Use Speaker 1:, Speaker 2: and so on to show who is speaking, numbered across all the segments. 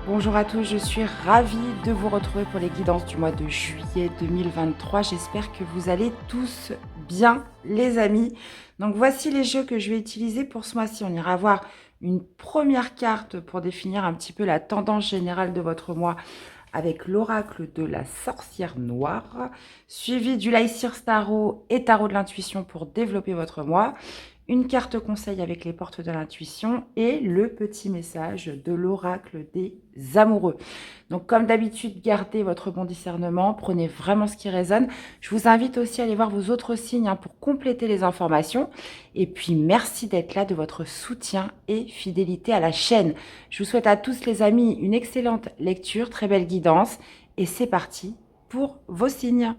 Speaker 1: Bonjour à tous, je suis ravie de vous retrouver pour les guidances du mois de juillet 2023. J'espère que vous allez tous bien, les amis. Donc voici les jeux que je vais utiliser pour ce mois-ci. On ira voir une première carte pour définir un petit peu la tendance générale de votre mois avec l'oracle de la sorcière noire, suivi du Lycir Tarot et Tarot de l'intuition pour développer votre mois, une carte conseil avec les portes de l'intuition et le petit message de l'oracle des amoureux. Donc comme d'habitude, gardez votre bon discernement, prenez vraiment ce qui résonne. Je vous invite aussi à aller voir vos autres signes pour compléter les informations. Et puis merci d'être là, de votre soutien et fidélité à la chaîne. Je vous souhaite à tous les amis une excellente lecture, très belle guidance. Et c'est parti pour vos signes.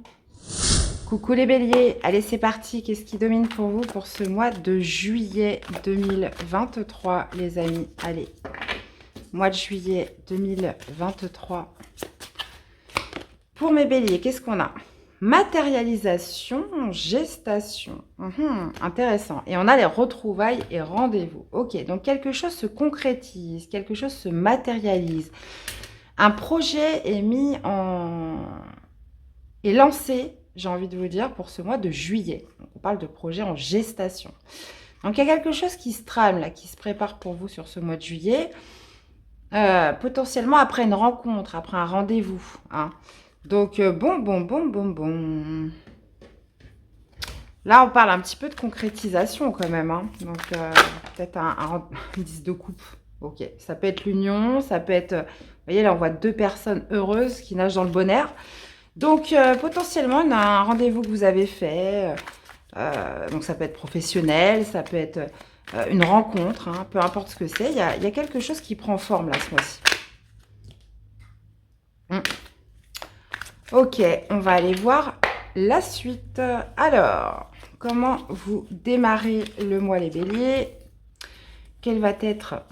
Speaker 1: Coucou les béliers, allez c'est parti, qu'est-ce qui domine pour vous pour ce mois de juillet 2023 les amis, allez, mois de juillet 2023, pour mes béliers, qu'est-ce qu'on a? Matérialisation, gestation, intéressant, et on a les retrouvailles et rendez-vous, ok, donc quelque chose se concrétise, quelque chose se matérialise, un projet est est lancé, j'ai envie de vous dire, pour ce mois de juillet. Donc, on parle de projet en gestation. Donc, il y a quelque chose qui se trame, là, qui se prépare pour vous sur ce mois de juillet. Potentiellement après une rencontre, après un rendez-vous. Donc, bon. Là, on parle un petit peu de concrétisation quand même. Donc, peut-être un 10 de coupe. Ok, ça peut être l'union, ça peut être... Vous voyez, là, on voit deux personnes heureuses qui nagent dans le bon air. Donc, potentiellement, il y a un rendez-vous que vous avez fait. Donc, ça peut être professionnel, ça peut être une rencontre, peu importe ce que c'est. Il y a quelque chose qui prend forme, là, ce mois-ci. Ok, on va aller voir la suite. Alors, comment vous démarrez le mois, les béliers? Quel va être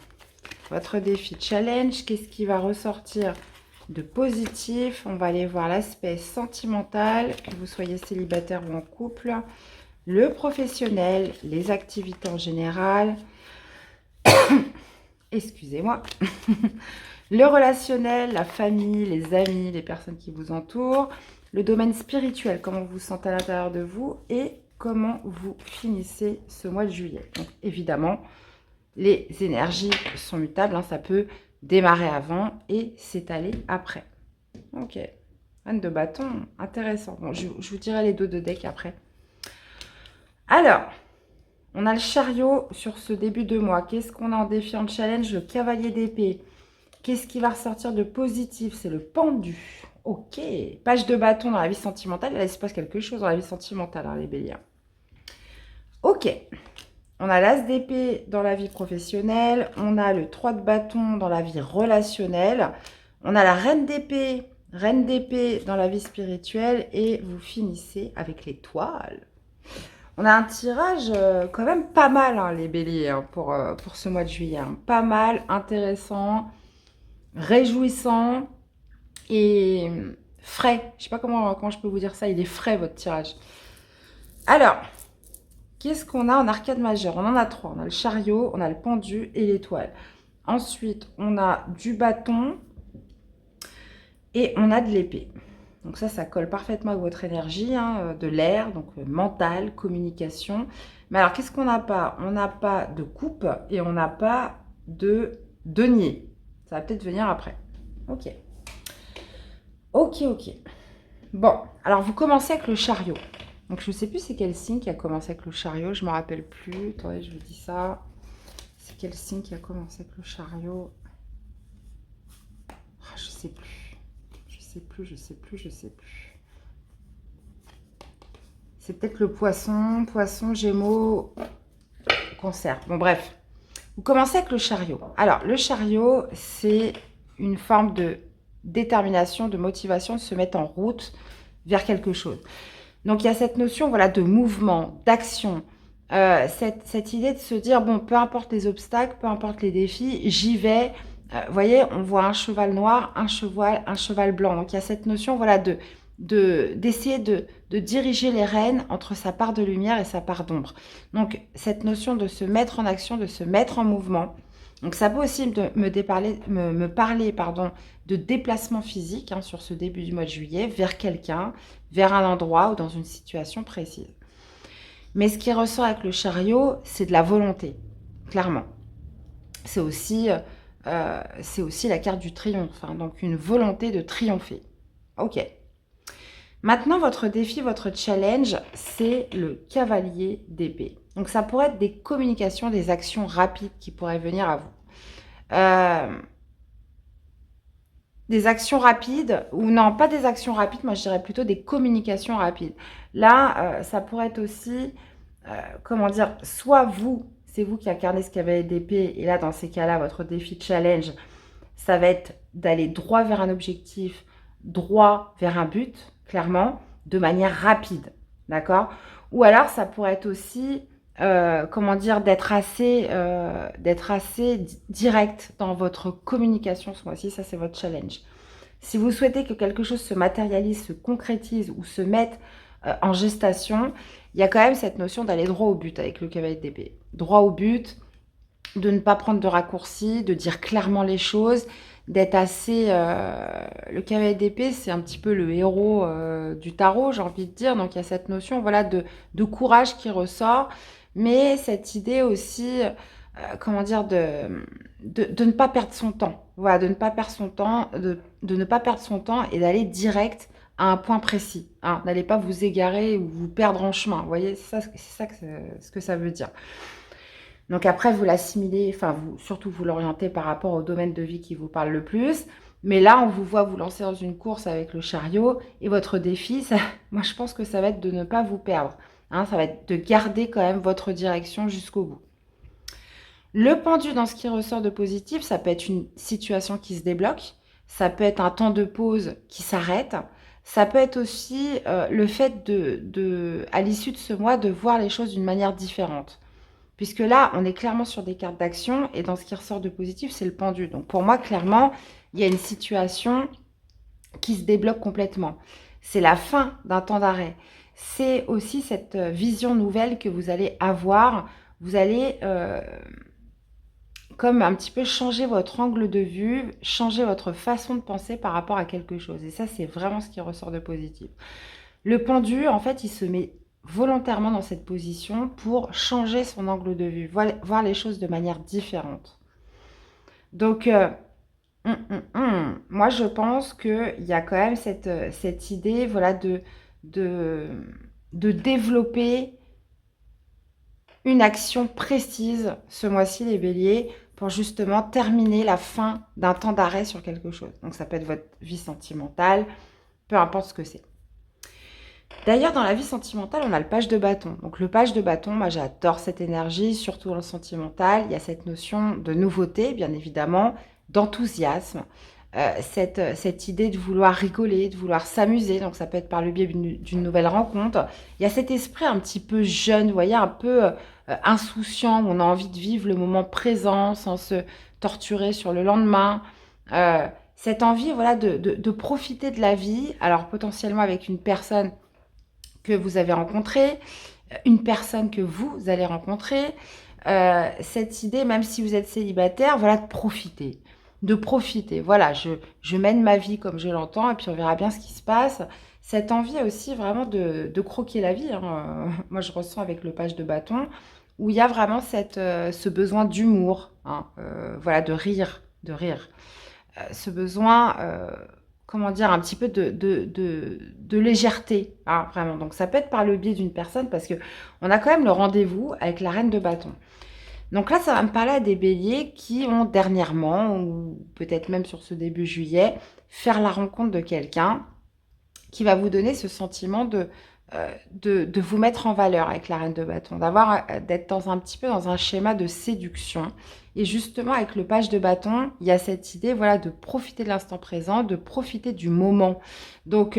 Speaker 1: votre défi challenge? Qu'est-ce qui va ressortir de positif? On va aller voir l'aspect sentimental, que vous soyez célibataire ou en couple, le professionnel, les activités en général, excusez-moi, le relationnel, la famille, les amis, les personnes qui vous entourent, le domaine spirituel, comment vous vous sentez à l'intérieur de vous et comment vous finissez ce mois de juillet. Donc évidemment, les énergies sont mutables, ça peut démarrer avant et s'étaler après. Ok. Reine de bâton, intéressant. Bon, je vous dirai les dos de deck après. Alors, on a le chariot sur ce début de mois. Qu'est-ce qu'on a en défi en challenge? Le cavalier d'épée. Qu'est-ce qui va ressortir de positif? C'est le pendu. Ok. Page de bâton dans la vie sentimentale. Là, il se passe quelque chose dans la vie sentimentale, les béliers. Ok. On a l'as d'épée dans la vie professionnelle. On a le 3 de bâton dans la vie relationnelle. On a la reine d'épée dans la vie spirituelle. Et vous finissez avec l'étoile. On a un tirage quand même pas mal, les béliers, pour ce mois de juillet. Pas mal, intéressant, réjouissant et frais. Je ne sais pas comment je peux vous dire ça. Il est frais, votre tirage. Alors, qu'est-ce qu'on a en arcade majeure? On en a 3. On a le chariot, on a le pendu et l'étoile. Ensuite, on a du bâton et on a de l'épée. Donc ça colle parfaitement avec votre énergie, de l'air, donc mental, communication. Mais alors, qu'est-ce qu'on n'a pas? On n'a pas de coupe et on n'a pas de denier. Ça va peut-être venir après. Ok. Bon, alors vous commencez avec le chariot. Donc je ne sais plus c'est quel signe qui a commencé avec le chariot. Je ne me rappelle plus. Attendez, je vous dis ça. C'est quel signe qui a commencé avec le chariot? Je ne sais plus. Je sais plus. C'est peut-être le poisson, gémeaux, cancer. Bon, bref. Vous commencez avec le chariot. Alors, le chariot, c'est une forme de détermination, de motivation, de se mettre en route vers quelque chose. Donc, il y a cette notion, voilà, de mouvement, d'action. Cette idée de se dire, bon, peu importe les obstacles, peu importe les défis, j'y vais. Vous voyez, on voit un cheval noir, un cheval blanc. Donc, il y a cette notion, voilà, d'essayer de diriger les rênes entre sa part de lumière et sa part d'ombre. Donc, cette notion de se mettre en action, de se mettre en mouvement, Donc, ça peut aussi me parler pardon, de déplacement physique hein, sur ce début du mois de juillet vers quelqu'un, vers un endroit ou dans une situation précise. Mais ce qui ressort avec le chariot, c'est de la volonté, clairement. C'est aussi la carte du triomphe, hein, donc une volonté de triompher. Ok. Maintenant, votre défi, votre challenge, c'est le cavalier d'épée. Donc, ça pourrait être des communications, des actions rapides qui pourraient venir à vous. Des actions rapides, ou non, pas des actions rapides, moi je dirais plutôt des communications rapides. Là, ça pourrait être aussi, comment dire, soit vous, c'est vous qui incarnez ce cavalier d'épée, et là, dans ces cas-là, votre défi challenge, ça va être d'aller droit vers un objectif, droit vers un but, clairement, de manière rapide, d'accord? Ou alors, ça pourrait être aussi, comment dire, d'être assez direct dans votre communication ce mois-ci, ça c'est votre challenge. Si vous souhaitez que quelque chose se matérialise, se concrétise ou se mette en gestation, il y a quand même cette notion d'aller droit au but avec le cavalier d'épée. Droit au but, de ne pas prendre de raccourcis, de dire clairement les choses, d'être assez... le cavalier d'épée, c'est un petit peu le héros du tarot, j'ai envie de dire. Donc, il y a cette notion voilà, de courage qui ressort, mais cette idée aussi, comment dire, de ne pas perdre son temps. Voilà, de ne pas perdre son temps, de ne pas perdre son temps et d'aller direct à un point précis. Hein. N'allez pas vous égarer ou vous perdre en chemin. Vous voyez, c'est ça ce que ça veut dire. Donc après, vous l'assimilez, enfin, surtout vous l'orientez par rapport au domaine de vie qui vous parle le plus. Mais là, on vous voit vous lancer dans une course avec le chariot. Et votre défi, ça, moi, je pense que ça va être de ne pas vous perdre. Hein, ça va être de garder quand même votre direction jusqu'au bout. Le pendu, dans ce qui ressort de positif, ça peut être une situation qui se débloque. Ça peut être un temps de pause qui s'arrête. Ça peut être aussi le fait à l'issue de ce mois, de voir les choses d'une manière différente. Puisque là, on est clairement sur des cartes d'action et dans ce qui ressort de positif, c'est le pendu. Donc pour moi, clairement, il y a une situation qui se débloque complètement. C'est la fin d'un temps d'arrêt. C'est aussi cette vision nouvelle que vous allez avoir. Vous allez comme un petit peu changer votre angle de vue, changer votre façon de penser par rapport à quelque chose. Et ça, c'est vraiment ce qui ressort de positif. Le pendu, en fait, il se met volontairement dans cette position pour changer son angle de vue, voir les choses de manière différente. Donc, moi, je pense qu'il y a quand même cette idée voilà, de développer une action précise ce mois-ci, les béliers, pour justement terminer la fin d'un temps d'arrêt sur quelque chose. Donc, ça peut être votre vie sentimentale, peu importe ce que c'est. D'ailleurs, dans la vie sentimentale, on a le page de bâton. Donc, le page de bâton, moi, j'adore cette énergie, surtout dans le sentimental. Il y a cette notion de nouveauté, bien évidemment, d'enthousiasme, cette idée de vouloir rigoler, de vouloir s'amuser. Donc, ça peut être par le biais d'une nouvelle rencontre. Il y a cet esprit un petit peu jeune, vous voyez, un peu insouciant, où on a envie de vivre le moment présent sans se torturer sur le lendemain. Cette envie, voilà, de profiter de la vie. Alors, potentiellement avec une personne que vous avez rencontré, une personne que vous allez rencontrer, cette idée, même si vous êtes célibataire, voilà, de profiter. De profiter. Voilà, je mène ma vie comme je l'entends, et puis on verra bien ce qui se passe. Cette envie aussi vraiment de croquer la vie. Hein. Moi, je ressens avec le page de bâton, où il y a vraiment ce besoin d'humour, hein, voilà, de rire, de rire. Ce besoin comment dire, un petit peu de légèreté, hein, vraiment. Donc, ça peut être par le biais d'une personne parce que on a quand même le rendez-vous avec la reine de bâton. Donc là, ça va me parler à des béliers qui ont dernièrement, ou peut-être même sur ce début juillet, faire la rencontre de quelqu'un qui va vous donner ce sentiment de vous mettre en valeur avec la reine de bâton, d'être un petit peu dans un schéma de séduction. Et justement, avec le page de bâton, il y a cette idée voilà, de profiter de l'instant présent, de profiter du moment. Donc,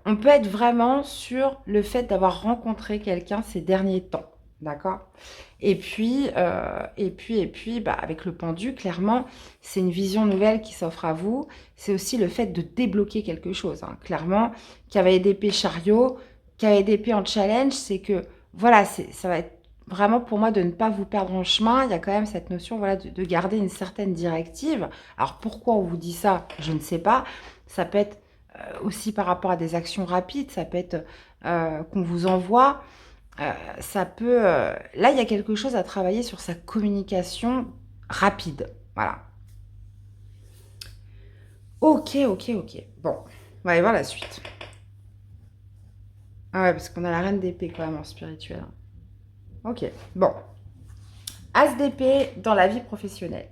Speaker 1: on peut être vraiment sur le fait d'avoir rencontré quelqu'un ces derniers temps. D'accord. Et puis, bah, avec le pendu, clairement, c'est une vision nouvelle qui s'offre à vous. C'est aussi le fait de débloquer quelque chose. Hein. Clairement, cavalier d'épée chariot, cavalier d'épée en challenge, c'est que, voilà, ça va être vraiment pour moi de ne pas vous perdre en chemin. Il y a quand même cette notion voilà, de garder une certaine directive. Alors pourquoi on vous dit ça? Je ne sais pas. Ça peut être aussi par rapport à des actions rapides, ça peut être qu'on vous envoie. Ça peut... Là, il y a quelque chose à travailler sur sa communication rapide. Voilà. Ok, ok, ok. Bon, on va aller voir la suite. Ah ouais, parce qu'on a la reine d'épée quand même en spirituel. Ok, bon. As d'épée dans la vie professionnelle.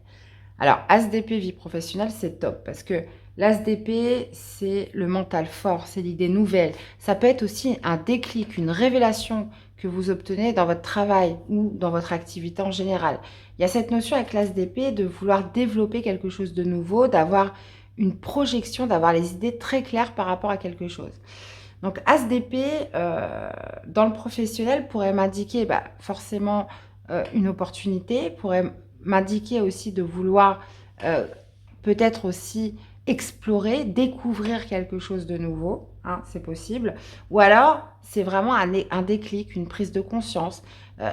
Speaker 1: Alors, As d'épée, vie professionnelle, c'est top parce que l'As d'épée, c'est le mental fort, c'est l'idée nouvelle. Ça peut être aussi un déclic, une révélation que vous obtenez dans votre travail ou dans votre activité en général. Il y a cette notion avec l'As d'épée de vouloir développer quelque chose de nouveau, d'avoir une projection, d'avoir les idées très claires par rapport à quelque chose. Donc, As d'épée, dans le professionnel, pourrait m'indiquer forcément une opportunité, pourrait m'indiquer aussi de vouloir euh, peut-être aussi explorer, découvrir quelque chose de nouveau, hein, c'est possible. Ou alors, c'est vraiment un déclic, une prise de conscience,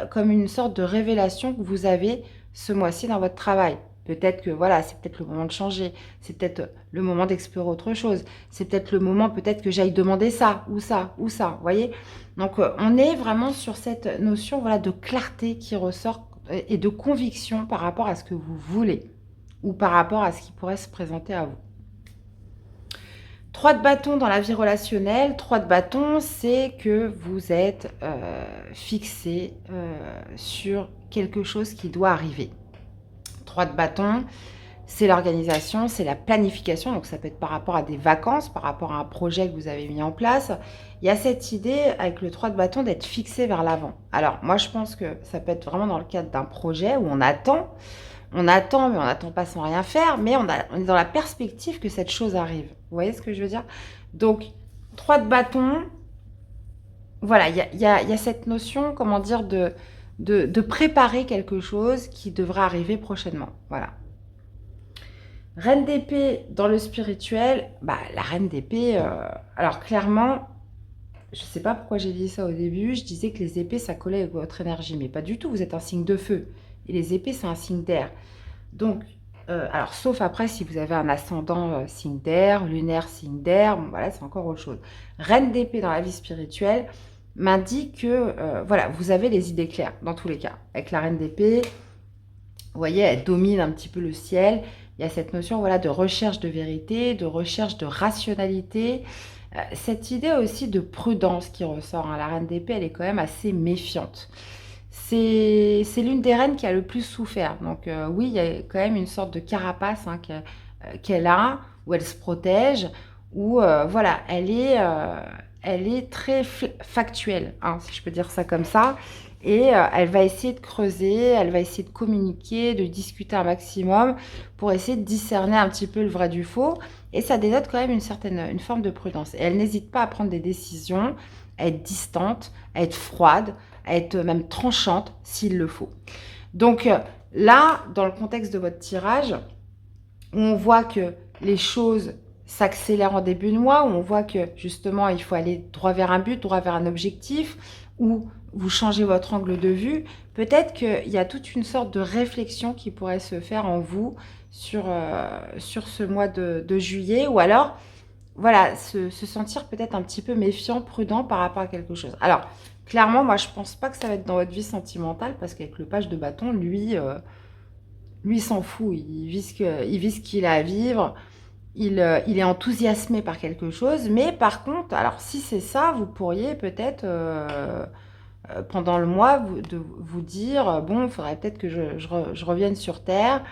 Speaker 1: comme une sorte de révélation que vous avez ce mois-ci dans votre travail. Peut-être que voilà, c'est peut-être le moment de changer, c'est peut-être le moment d'explorer autre chose, c'est peut-être le moment peut-être que j'aille demander ça, ou ça, ou ça, vous voyez. Donc on est vraiment sur cette notion voilà, de clarté qui ressort et de conviction par rapport à ce que vous voulez ou par rapport à ce qui pourrait se présenter à vous. 3 de bâton dans la vie relationnelle. 3 de bâton, c'est que vous êtes fixé sur quelque chose qui doit arriver. 3 de bâton, c'est l'organisation, c'est la planification. Donc ça peut être par rapport à des vacances, par rapport à un projet que vous avez mis en place. Il y a cette idée avec le 3 de bâton d'être fixé vers l'avant. Alors moi je pense que ça peut être vraiment dans le cadre d'un projet où on attend, mais on n'attend pas sans rien faire, mais on est dans la perspective que cette chose arrive. Vous voyez ce que je veux dire? Donc, 3 de bâton, voilà, il y a cette notion, comment dire, de préparer quelque chose qui devra arriver prochainement. Voilà. Reine d'épée dans le spirituel, la reine d'épée, alors clairement, je ne sais pas pourquoi j'ai dit ça au début, je disais que les épées, ça collait avec votre énergie, mais pas du tout, vous êtes un signe de feu. Et les épées, c'est un signe d'air. Donc, alors sauf après si vous avez un ascendant signe d'air, lunaire signe d'air, bon voilà, c'est encore autre chose. Reine d'épée dans la vie spirituelle m'indique que voilà, vous avez les idées claires dans tous les cas. Avec la reine d'épée, vous voyez, elle domine un petit peu le ciel. Il y a cette notion voilà, de recherche de vérité, de recherche de rationalité. Cette idée aussi de prudence qui ressort. Hein. La reine d'épée, elle est quand même assez méfiante. C'est l'une des reines qui a le plus souffert. Donc oui, il y a quand même une sorte de carapace hein, qu'elle a, où elle se protège, où voilà, elle est très factuelle, hein, si je peux dire ça comme ça. Et elle va essayer de creuser, elle va essayer de communiquer, de discuter un maximum pour essayer de discerner un petit peu le vrai du faux. Et ça dénote quand même une forme de prudence. Et elle n'hésite pas à prendre des décisions, à être distante, à être froide, à être même tranchante s'il le faut. Donc là, dans le contexte de votre tirage, où on voit que les choses s'accélèrent en début de mois, où on voit que justement il faut aller droit vers un but, droit vers un objectif, où vous changez votre angle de vue, peut-être qu'il y a toute une sorte de réflexion qui pourrait se faire en vous sur ce mois de juillet, ou alors voilà, se sentir peut-être un petit peu méfiant, prudent par rapport à quelque chose. Alors, clairement, moi, je pense pas que ça va être dans votre vie sentimentale, parce qu'avec le page de bâton, lui s'en fout. Il vit ce qu'il a à vivre. Il est enthousiasmé par quelque chose. Mais par contre, alors si c'est ça, vous pourriez peut-être, pendant le mois, vous dire, bon, il faudrait peut-être que je revienne sur Terre.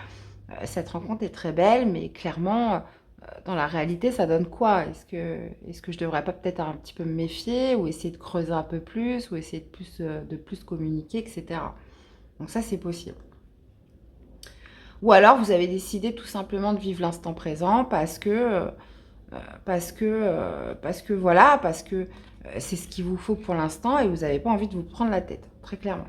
Speaker 1: Cette rencontre est très belle, mais clairement, dans la réalité, ça donne quoi? Est-ce que je devrais pas peut-être un petit peu me méfier ou essayer de creuser un peu plus ou essayer de plus communiquer, etc. Donc ça, c'est possible. Ou alors, vous avez décidé tout simplement de vivre l'instant présent parce que voilà, parce que c'est ce qu'il vous faut pour l'instant et vous n'avez pas envie de vous prendre la tête, très clairement.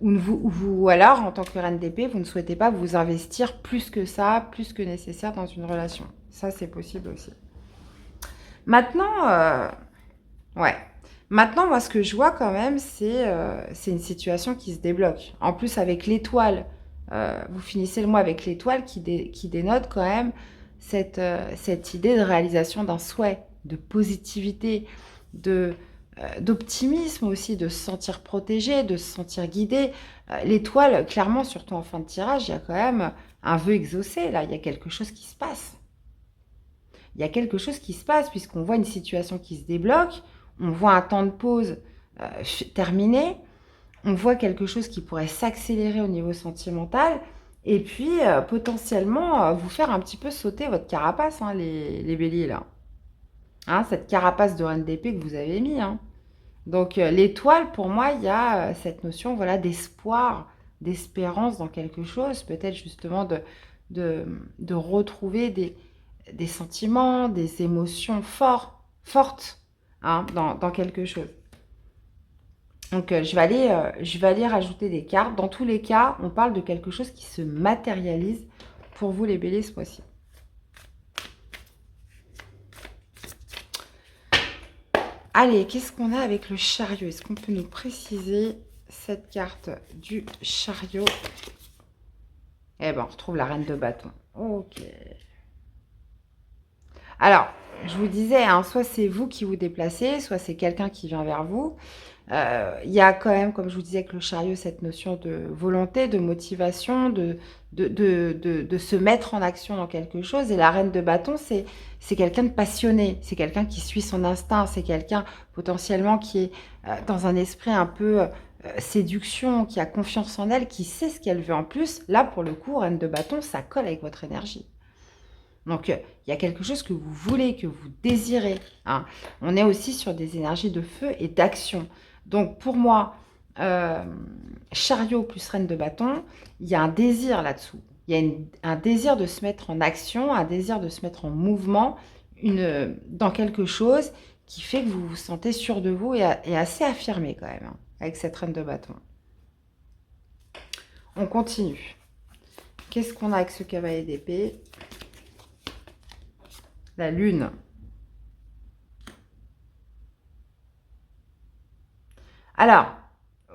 Speaker 1: Ou alors, en tant que reine d'épée, vous ne souhaitez pas vous investir plus que ça, plus que nécessaire dans une relation. Ça, c'est possible aussi. Maintenant, ouais. Maintenant, moi, ce que je vois quand même, c'est une situation qui se débloque. En plus, avec l'étoile, vous finissez le mois avec l'étoile qui dénote quand même cette idée de réalisation d'un souhait, de positivité, d'optimisme aussi, de se sentir protégé, de se sentir guidé. L'étoile, clairement, surtout en fin de tirage, il y a quand même un vœu exaucé, là, il y a quelque chose qui se passe. Il y a quelque chose qui se passe puisqu'on voit une situation qui se débloque, on voit un temps de pause terminé, on voit quelque chose qui pourrait s'accélérer au niveau sentimental et puis potentiellement vous faire un petit peu sauter votre carapace, hein, les béliers là. Hein, cette carapace de reine d'épée que vous avez mis. Hein. Donc l'étoile, pour moi, il y a cette notion voilà, d'espoir, d'espérance dans quelque chose, peut-être justement de retrouver des sentiments, des émotions fortes hein, dans quelque chose. Donc je vais aller rajouter des cartes. Dans tous les cas, on parle de quelque chose qui se matérialise pour vous les béliers ce mois-ci. Allez, qu'est-ce qu'on a avec le chariot? Est-ce qu'on peut nous préciser cette carte du chariot? Eh ben, on retrouve la reine de bâton. Ok. Alors, je vous disais, hein, soit c'est vous qui vous déplacez, soit c'est quelqu'un qui vient vers vous. Il y a quand même, comme je vous disais, avec le chariot, cette notion de volonté, de motivation, de se mettre en action dans quelque chose. Et la reine de bâton, c'est quelqu'un de passionné, c'est quelqu'un qui suit son instinct, c'est quelqu'un potentiellement qui est dans un esprit un peu séduction, qui a confiance en elle, qui sait ce qu'elle veut en plus. Là, pour le coup, reine de bâton, ça colle avec votre énergie. Donc, il y a quelque chose que vous voulez, que vous désirez. Hein. On est aussi sur des énergies de feu et d'action. Donc, pour moi, chariot plus reine de bâton, il y a un désir là-dessous. Il y a un désir de se mettre en action, un désir de se mettre en mouvement dans quelque chose qui fait que vous vous sentez sûr de vous et assez affirmé quand même, hein, avec cette reine de bâton. On continue. Qu'est-ce qu'on a avec ce cavalier d'épée? La lune. Alors,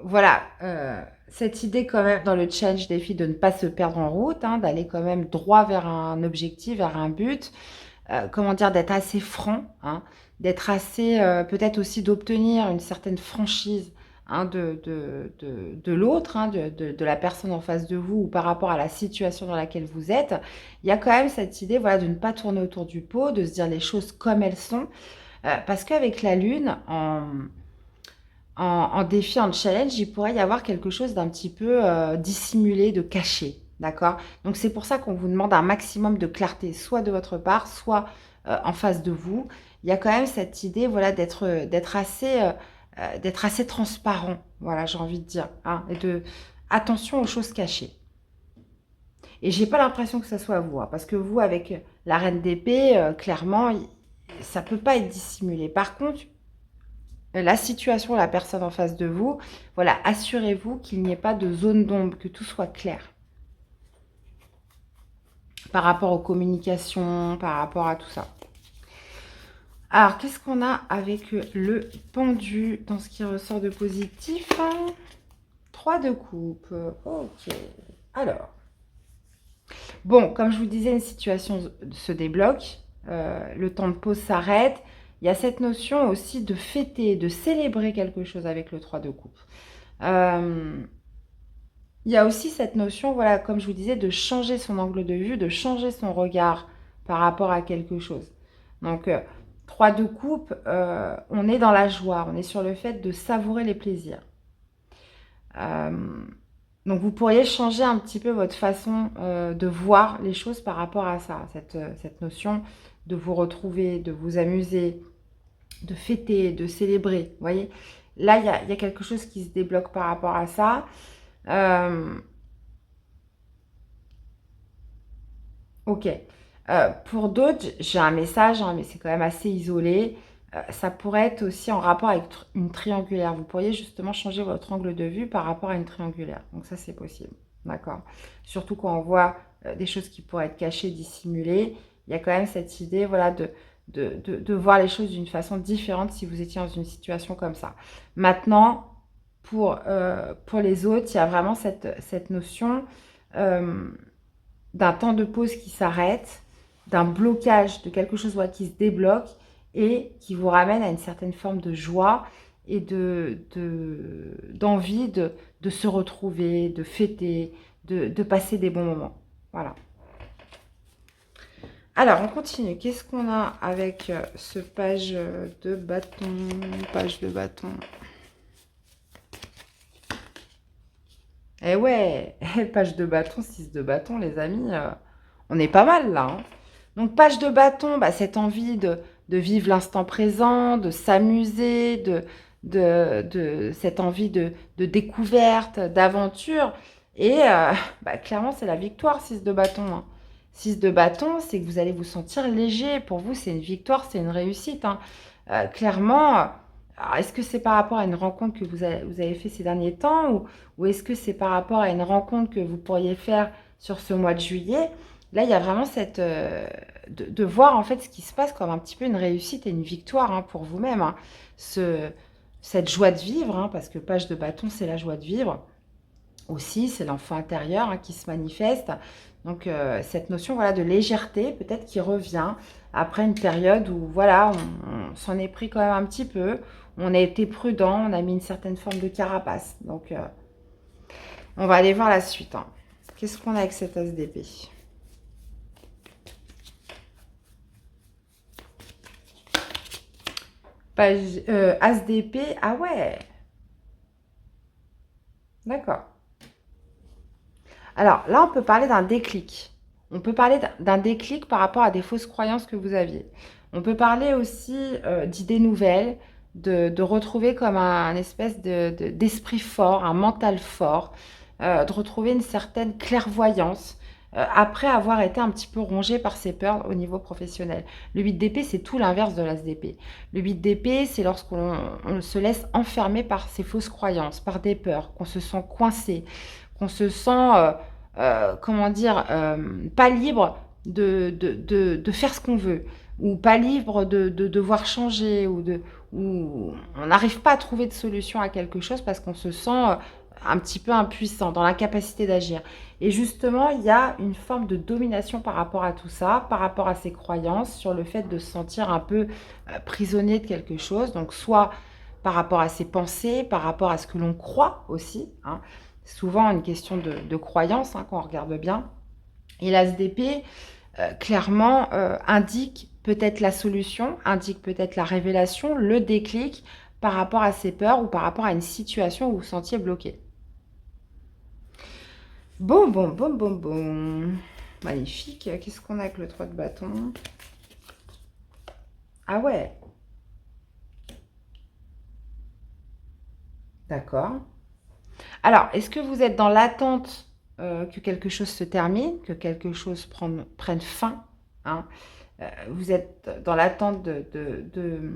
Speaker 1: voilà, cette idée quand même dans le challenge défi de ne pas se perdre en route, hein, d'aller quand même droit vers un objectif, vers un but, comment dire, d'être assez franc, hein, d'être assez, peut-être aussi d'obtenir une certaine franchise hein, de l'autre, hein, de la personne en face de vous ou par rapport à la situation dans laquelle vous êtes. Il y a quand même cette idée voilà, de ne pas tourner autour du pot, de se dire les choses comme elles sont, parce qu'avec la lune, en défi, en challenge, il pourrait y avoir quelque chose d'un petit peu dissimulé, de caché. D'accord? Donc, c'est pour ça qu'on vous demande un maximum de clarté, soit de votre part, soit en face de vous. Il y a quand même cette idée voilà, d'être assez transparent, voilà, j'ai envie de dire. Hein, et attention aux choses cachées. Et j'ai pas l'impression que ça soit vous, hein, parce que vous, avec la reine d'épée, clairement, ça peut pas être dissimulé. Par contre, la situation, la personne en face de vous, voilà, assurez-vous qu'il n'y ait pas de zone d'ombre, que tout soit clair. Par rapport aux communications, par rapport à tout ça. Alors, qu'est-ce qu'on a avec le pendu dans ce qui ressort de positif? 3 de coupe. Ok. Alors. Bon, comme je vous disais, une situation se débloque. Le temps de pause s'arrête. Il y a cette notion aussi de fêter, de célébrer quelque chose avec le 3 de coupe. Il y a aussi cette notion, voilà, comme je vous disais, de changer son angle de vue, de changer son regard par rapport à quelque chose. Donc, 3 de coupe, on est dans la joie, on est sur le fait de savourer les plaisirs. Donc, vous pourriez changer un petit peu votre façon de voir les choses par rapport à ça, cette notion de vous retrouver, de vous amuser, de fêter, de célébrer. Vous voyez, là, il y a quelque chose qui se débloque par rapport à ça. Ok. Pour d'autres, j'ai un message, hein, mais c'est quand même assez isolé. Ça pourrait être aussi en rapport avec une triangulaire. Vous pourriez justement changer votre angle de vue par rapport à une triangulaire. Donc ça, c'est possible. D'accord. Surtout quand on voit des choses qui pourraient être cachées, dissimulées. Il y a quand même cette idée voilà, de voir les choses d'une façon différente si vous étiez dans une situation comme ça. Maintenant, pour les autres, il y a vraiment cette notion d'un temps de pause qui s'arrête, d'un blocage, de quelque chose qui se débloque et qui vous ramène à une certaine forme de joie et d'envie de se retrouver, de fêter, de passer des bons moments. Voilà. Alors, on continue. Qu'est-ce qu'on a avec ce page de bâton? Page de bâton. Eh ouais, page de bâton, 6 de bâton, les amis, on est pas mal là. Hein. Donc, page de bâton, bah, cette envie de vivre l'instant présent, de s'amuser, cette envie de découverte, d'aventure. Et bah, clairement, c'est la victoire, 6 de bâton. Hein. 6 de bâton, c'est que vous allez vous sentir léger. Pour vous, c'est une victoire, c'est une réussite. Hein. Clairement, est-ce que c'est par rapport à une rencontre que vous avez fait ces derniers temps ou est-ce que c'est par rapport à une rencontre que vous pourriez faire sur ce mois de juillet? Là, il y a vraiment de voir en fait ce qui se passe comme un petit peu une réussite et une victoire hein, pour vous-même. Hein. Cette joie de vivre, hein, parce que page de bâton, c'est la joie de vivre. Aussi, c'est l'enfant intérieur hein, qui se manifeste. Donc, cette notion voilà, de légèreté, peut-être qui revient après une période où voilà, on s'en est pris quand même un petit peu. On a été prudent, on a mis une certaine forme de carapace. Donc, on va aller voir la suite. Hein. Qu'est-ce qu'on a avec cet as d'épée? Page, as d'épée, ah ouais. D'accord. Alors là, on peut parler d'un déclic. On peut parler d'un déclic par rapport à des fausses croyances que vous aviez. On peut parler aussi d'idées nouvelles, de retrouver comme un espèce d'esprit fort, un mental fort, de retrouver une certaine clairvoyance après avoir été un petit peu rongé par ses peurs au niveau professionnel. Le 8 d'épée, c'est tout l'inverse de l'as d'épée. Le 8 d'épée, c'est lorsqu'on se laisse enfermer par ses fausses croyances, par des peurs, qu'on se sent coincé, qu'on se sent, comment dire, pas libre de faire ce qu'on veut, ou pas libre de devoir changer, ou on n'arrive pas à trouver de solution à quelque chose parce qu'on se sent un petit peu impuissant, dans l'incapacité d'agir. Et justement, il y a une forme de domination par rapport à tout ça, par rapport à ses croyances, sur le fait de se sentir un peu prisonnier de quelque chose. Donc, soit par rapport à ses pensées, par rapport à ce que l'on croit aussi. Hein. C'est souvent une question de croyance hein, quand on regarde bien. Et l'as d'épée, clairement, indique peut-être la solution, indique peut-être la révélation, le déclic par rapport à ses peurs ou par rapport à une situation où vous vous sentiez bloqué. Bon, bon, bon, bon, bon. Magnifique. Qu'est-ce qu'on a avec le 3 de bâton? Ah ouais. D'accord. Alors, est-ce que vous êtes dans l'attente que quelque chose se termine, que quelque chose prenne fin hein vous êtes dans l'attente de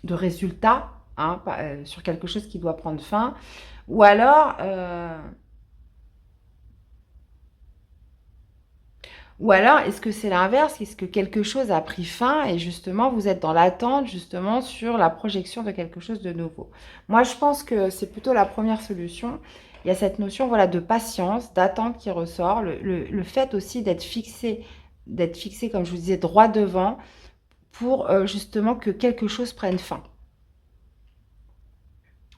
Speaker 1: résultats hein, sur quelque chose qui doit prendre fin ou alors est-ce que c'est l'inverse? Est-ce que quelque chose a pris fin et justement, vous êtes dans l'attente justement sur la projection de quelque chose de nouveau? Moi, je pense que c'est plutôt la première solution. Il y a cette notion voilà, de patience, d'attente qui ressort. Le fait aussi d'être fixé, comme je vous disais, droit devant pour justement que quelque chose prenne fin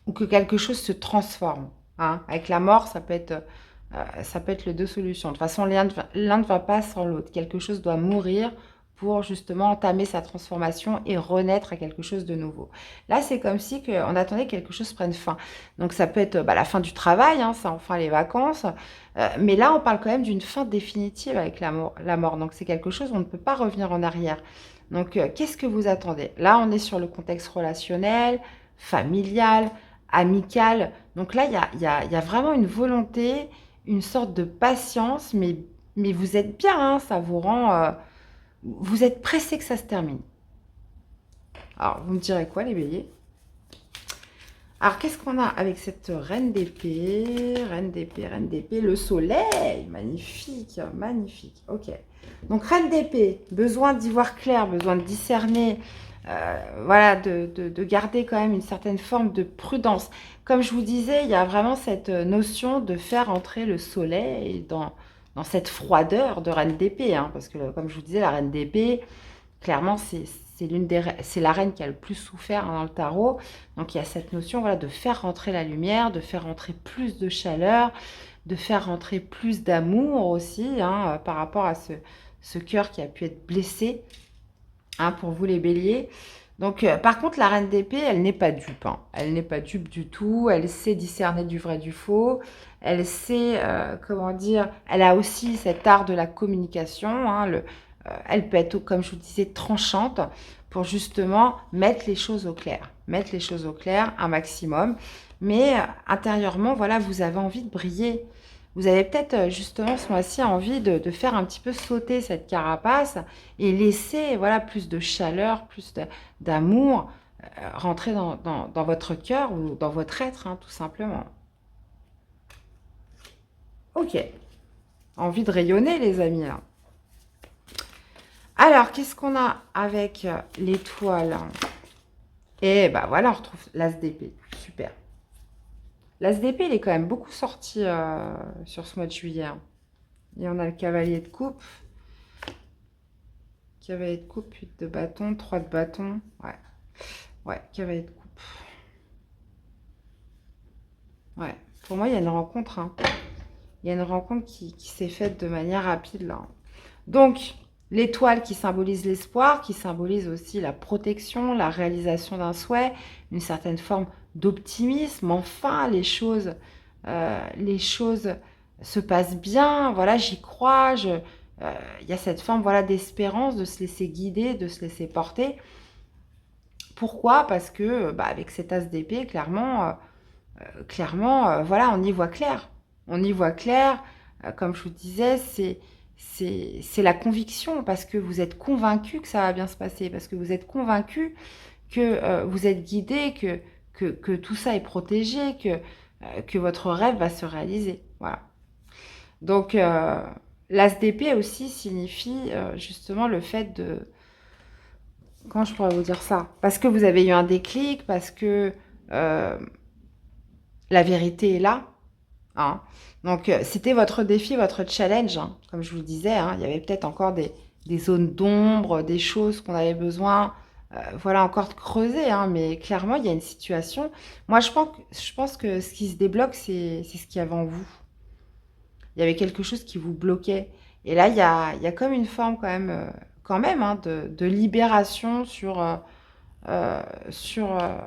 Speaker 1: ou que quelque chose se transforme. Hein. Avec la mort, ça peut être les deux solutions. De toute façon, l'un ne va pas sans l'autre. Quelque chose doit mourir pour justement entamer sa transformation et renaître à quelque chose de nouveau. Là, c'est comme si on attendait que quelque chose prenne fin. Donc, ça peut être la fin du travail, hein, ça enfin les vacances. Mais là, on parle quand même d'une fin définitive avec la mort. Donc, c'est quelque chose où on ne peut pas revenir en arrière. Donc, qu'est-ce que vous attendez? Là, on est sur le contexte relationnel, familial, amical. Donc là, il y a vraiment une volonté une sorte de patience, mais vous êtes bien, hein, ça vous rend... vous êtes pressé que ça se termine. Alors, vous me direz quoi, les béliers? Alors, qu'est-ce qu'on a avec cette reine d'épée? Reine d'épée, reine d'épée, le soleil. Magnifique, magnifique. Ok. Donc, reine d'épée, besoin d'y voir clair, besoin de discerner, voilà, de garder quand même une certaine forme de prudence. Comme je vous disais, il y a vraiment cette notion de faire entrer le soleil dans cette froideur de reine d'épée. Hein, parce que, comme je vous disais, la reine d'épée, clairement, c'est la reine qui a le plus souffert hein, dans le tarot. Donc il y a cette notion voilà, de faire rentrer la lumière, de faire rentrer plus de chaleur, de faire rentrer plus d'amour aussi hein, par rapport à ce cœur qui a pu être blessé hein, pour vous les béliers. Donc par contre la reine d'épée, elle n'est pas dupe. Hein. Elle n'est pas dupe du tout. Elle sait discerner du vrai du faux. Elle sait, comment dire, elle a aussi cet art de la communication. Hein, elle peut être, comme je vous disais, tranchante pour justement mettre les choses au clair. Mettre les choses au clair un maximum. Mais intérieurement, voilà, vous avez envie de briller. Vous avez peut-être justement ce mois-ci envie de faire un petit peu sauter cette carapace et laisser voilà, plus de chaleur, plus d'amour rentrer dans votre cœur ou dans votre être, hein, tout simplement. Ok. Envie de rayonner, les amis, là. Alors, qu'est-ce qu'on a avec l'étoile? Et bah voilà, on retrouve l'as d'épée. Super. L'as d'épée, il est quand même beaucoup sorti sur ce mois de juillet. Hein. Et on a le cavalier de coupe. Cavalier de coupe, 8 de bâton, 3 de bâton. Ouais. Ouais, cavalier de coupe. Ouais. Pour moi, il y a une rencontre. Hein. Il y a une rencontre qui s'est faite de manière rapide, là. Donc, l'étoile qui symbolise l'espoir, qui symbolise aussi la protection, la réalisation d'un souhait, une certaine forme d'optimisme. Enfin, les choses se passent bien. Voilà, j'y crois. Il y a cette forme voilà, d'espérance, de se laisser guider, de se laisser porter. Pourquoi? Parce que, bah, avec cet as d'épée, clairement, voilà, on y voit clair. On y voit clair. Comme je vous disais, c'est la conviction parce que vous êtes convaincu que ça va bien se passer, parce que vous êtes convaincu que vous êtes guidé, que tout ça est protégé, que votre rêve va se réaliser. Voilà. Donc, l'as d'épée aussi signifie justement le fait de... Comment je pourrais vous dire ça? Parce que vous avez eu un déclic, parce que la vérité est là. Hein. Donc, c'était votre défi, votre challenge. Hein. Comme je vous disais, hein, il y avait peut-être encore des zones d'ombre, des choses qu'on avait besoin, voilà, encore de creuser. Hein, mais clairement, il y a une situation. Moi, je pense que ce qui se débloque, c'est ce qu'il y avait en vous. Il y avait quelque chose qui vous bloquait. Et là, il y a comme une forme quand même hein, de libération euh, sur, euh,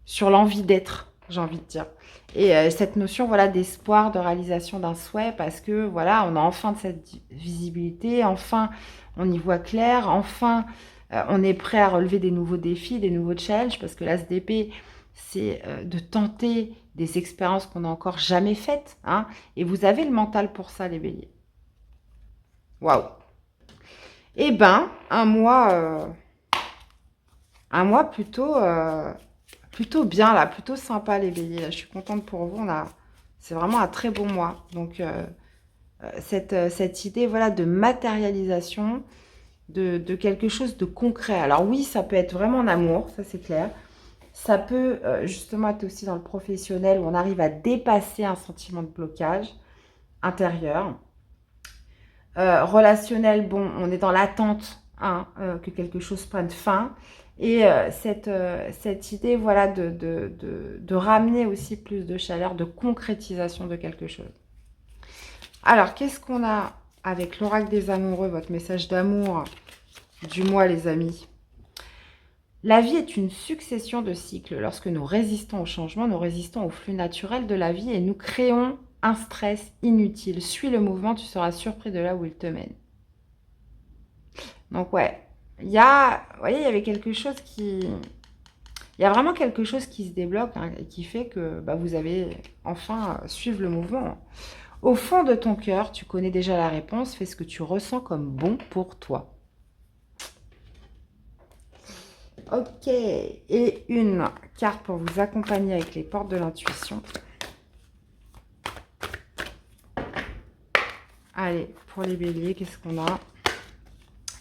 Speaker 1: sur l'envie d'être, j'ai envie de dire. Et cette notion voilà, d'espoir, de réalisation d'un souhait, parce que voilà, on a enfin de cette visibilité, enfin on y voit clair, enfin on est prêt à relever des nouveaux défis, des nouveaux challenges, parce que l'As d'épée, c'est de tenter des expériences qu'on n'a encore jamais faites. Hein, et vous avez le mental pour ça, les béliers. Waouh! Eh ben, un mois plutôt bien, là, plutôt sympa, les béliers. Là, je suis contente pour vous. C'est vraiment un très bon mois. Donc, cette idée voilà, de matérialisation de quelque chose de concret. Alors oui, ça peut être vraiment en amour, ça c'est clair. Ça peut justement être aussi dans le professionnel où on arrive à dépasser un sentiment de blocage intérieur. Relationnel, bon, on est dans l'attente hein, que quelque chose prenne fin. Et cette idée voilà, de ramener aussi plus de chaleur, de concrétisation de quelque chose. Alors, qu'est-ce qu'on a avec l'oracle des amoureux, votre message d'amour du mois, les amis? La vie est une succession de cycles. Lorsque nous résistons au changement, nous résistons au flux naturel de la vie et nous créons un stress inutile. Suis le mouvement, tu seras surpris de là où il te mène. Donc ouais, vous voyez, il y avait quelque chose il y a vraiment quelque chose qui se débloque hein, et qui fait que bah, vous avez enfin suivre le mouvement. Au fond de ton cœur, tu connais déjà la réponse, fais ce que tu ressens comme bon pour toi. Ok, et une carte pour vous accompagner avec les portes de l'intuition. Allez, pour les béliers, qu'est-ce qu'on a?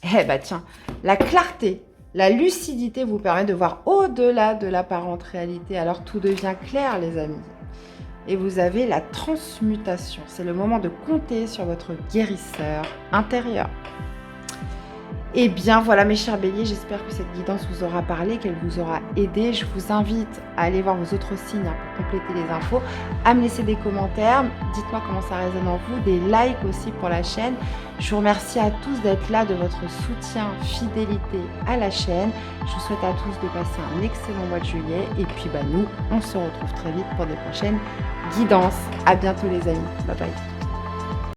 Speaker 1: Eh bah tiens, la clarté, la lucidité vous permet de voir au-delà de l'apparente réalité. Alors tout devient clair, les amis. Et vous avez la transmutation. C'est le moment de compter sur votre guérisseur intérieur. Et bien voilà mes chers béliers, j'espère que cette guidance vous aura parlé, qu'elle vous aura aidé. Je vous invite à aller voir vos autres signes pour compléter les infos, à me laisser des commentaires, dites-moi comment ça résonne en vous, des likes aussi pour la chaîne. Je vous remercie à tous d'être là, de votre soutien, fidélité à la chaîne. Je vous souhaite à tous de passer un excellent mois de juillet et puis nous, on se retrouve très vite pour des prochaines guidances. À bientôt les amis, bye bye.